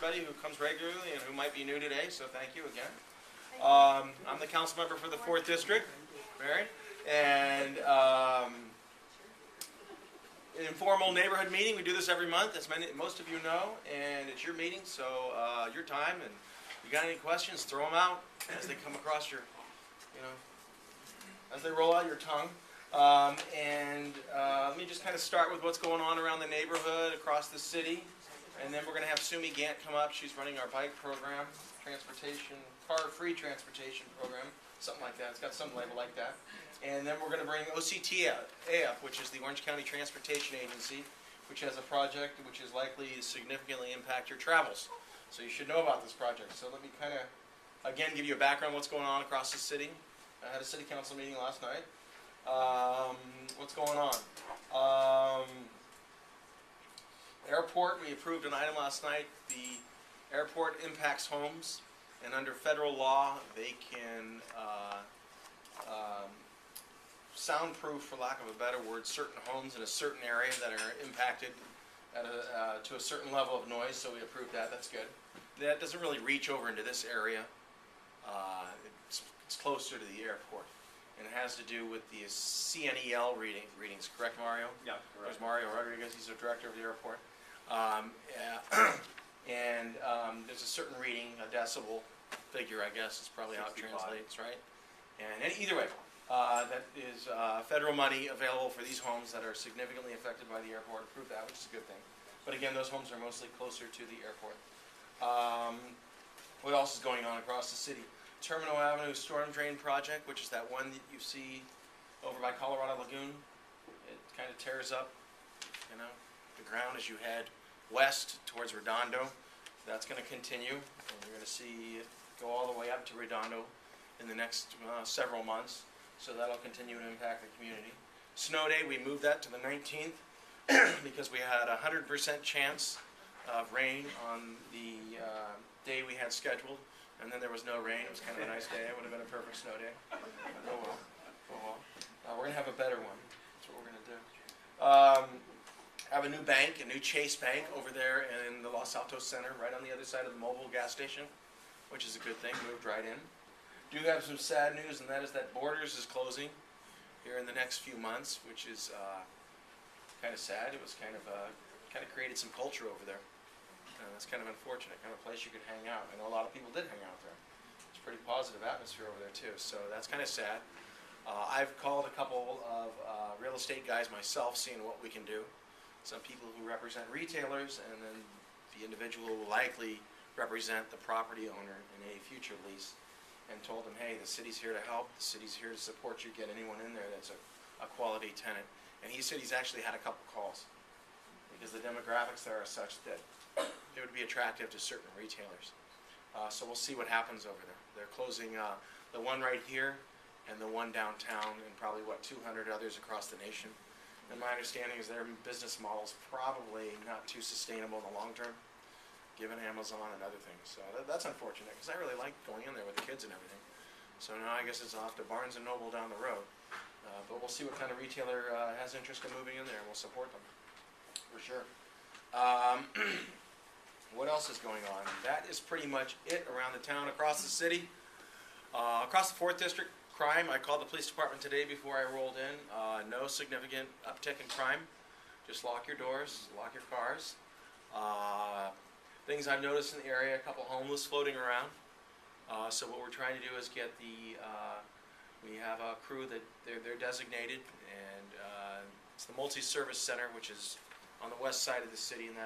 everybody who comes regularly and who might be new today, so thank you again. I'm the council member for the 4th District, Mary, and an informal neighborhood meeting. We do this every month, as most of you know, and it's your meeting, so your time, and if you got any questions, throw them out as they come across your, as they roll out your tongue. Let me just kind of start with what's going on around the neighborhood, across the city, and then we're going to have Sumi Gant come up. She's running our bike program, car-free transportation program, something like that. It's got some label like that. And then we're going to bring OCTA up, which is the Orange County Transportation Agency, which has a project which is likely to significantly impact your travels. So you should know about this project. So let me kind of, again, give you a background on what's going on across the city. I had a city council meeting last night. What's going on? Airport, we approved an item last night. The airport impacts homes, and under federal law, they can soundproof, for lack of a better word, certain homes in a certain area that are impacted at to a certain level of noise, so we approved that. That's good. That doesn't really reach over into this area. It's closer to the airport, and it has to do with the CNEL readings. Correct, Mario? Yeah, correct. There's Mario Rodriguez. He's the director of the airport. There's a certain reading, a decibel figure, I guess, is probably how it 65. translates, right? And either way, that is federal money available for these homes that are significantly affected by the airport. Approved that, which is a good thing. But again, those homes are mostly closer to the airport. What else is going on across the city? Terminal Avenue Storm Drain Project, which is that one that you see over by Colorado Lagoon. It kind of tears up, the ground as you head west towards Redondo. That's going to continue, and you're going to see it go all the way up to Redondo in the next several months. So that'll continue to impact the community. Snowday, we moved that to the 19th because we had a 100% chance of rain on the day we had scheduled. And then there was no rain. It was kind of a nice day. It would have been a perfect snow day. Oh well. Oh well. We're going to have a better one. That's what we're going to do. Have a new bank, a new Chase Bank over there in the Los Altos Center, right on the other side of the mobile gas station, which is a good thing. Moved right in. Do have some sad news, and that is that Borders is closing here in the next few months, which is kind of sad. It was kind of created some culture over there. That's kind of unfortunate, kind of place you could hang out. I know a lot of people did hang out there. It's a pretty positive atmosphere over there too, so that's kind of sad. I've called a couple of real estate guys myself, seeing what we can do. Some people who represent retailers, and then the individual who will likely represent the property owner in a future lease, and told them, hey, the city's here to help, the city's here to support you, get anyone in there that's a quality tenant. And he said he's actually had a couple calls, because the demographics there are such that it would be attractive to certain retailers. So we'll see what happens over there. They're closing the one right here and the one downtown, and probably, 200 others across the nation. And my understanding is their business model is probably not too sustainable in the long term, given Amazon and other things. So that's unfortunate, because I really like going in there with the kids and everything. So now I guess it's off to Barnes & Noble down the road. But we'll see what kind of retailer has interest in moving in there, and we'll support them, for sure. What else is going on? That is pretty much it around the town, across the city. Across the 4th District, crime. I called the police department today before I rolled in. No significant uptick in crime. Just lock your doors, lock your cars. Things I've noticed in the area, a couple homeless floating around. So what we're trying to do is get we have a crew that they're designated, and it's the multi-service center, which is on the west side of the city, and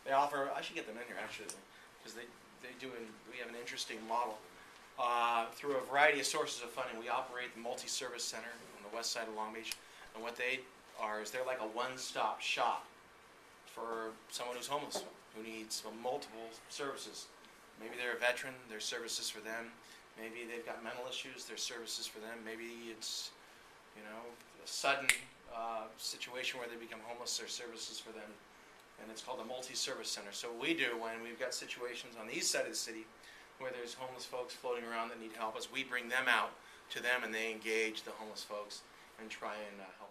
they offer. I should get them in here actually, because we have an interesting model. Through a variety of sources of funding, we operate the multi-service center on the west side of Long Beach, and what they are is they're like a one-stop shop for someone who's homeless, who needs multiple services. Maybe they're a veteran, there's services for them. Maybe they've got mental issues, there's services for them.Maybe it's, a sudden situation where they become homeless, there's services for them. And it's called a multi-service center. So what we do when we've got situations on the east side of the city where there's homeless folks floating around that need help, is we bring them out to them, and they engage the homeless folks and try and help